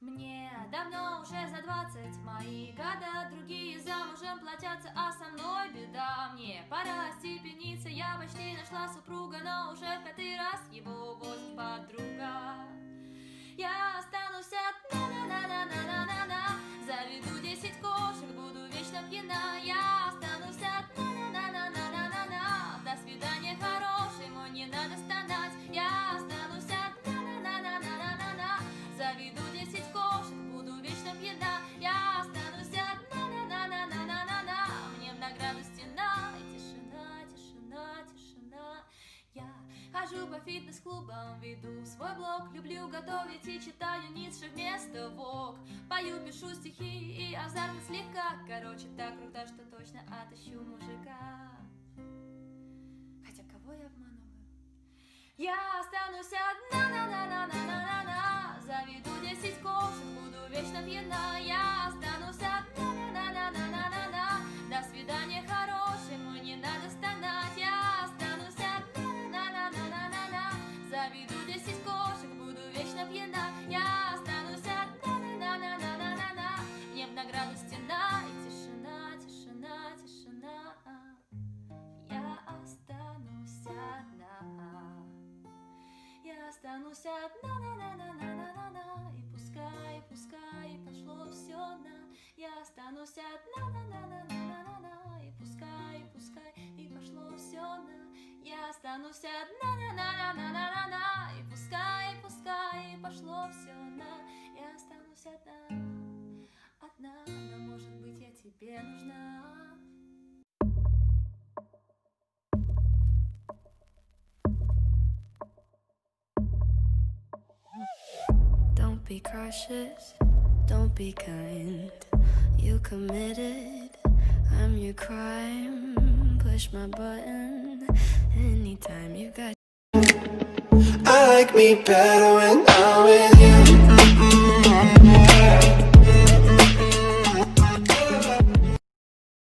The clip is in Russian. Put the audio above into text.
Мне давно уже за 20, мои года, другие замужем платятся, а со мной беда. Мне пора степениться, я почти нашла супруга, но уже в 5-й раз его возит подруга. Я останусь одна, заведу 10 кошек, буду вечно пьяна. Я останусь одна, до свидания, хороший мой, не надо стонать. Я останусь одна, заведу 10 кошек, буду вечно пьяна. Я останусь одна, мне в награду стена и тишина, тишина, тишина. Я хожу по фитнес-клубам, веду свой блог, люблю готовить и читаю Ницше вместо Вог. Пою, пишу стихи и азартно слегка. Короче, так круто, что точно отыщу мужика. Хотя кого я обманываю? Я останусь одна, заведу 10 кошек, буду вечно пьяна. Я останусь одна, до свидания, хороший мой, не надо стонать. Я останусь одна, заведу 10 кошек, буду вечно пьяна. Я останусь одна, мне в награду стена и тишина, тишина, тишина. Я останусь одна. Я останусь одна, и пускай, пускай пошло все на. Я останусь одна, и пускай, пускай и пошло все на. Я останусь одна, и пускай, пускай пошло все на. Я останусь одна, но может быть я тебе нужна. Don't be cautious, don't be kind. You committed, I'm your crime. Push my button anytime you got. I like me better when I'm with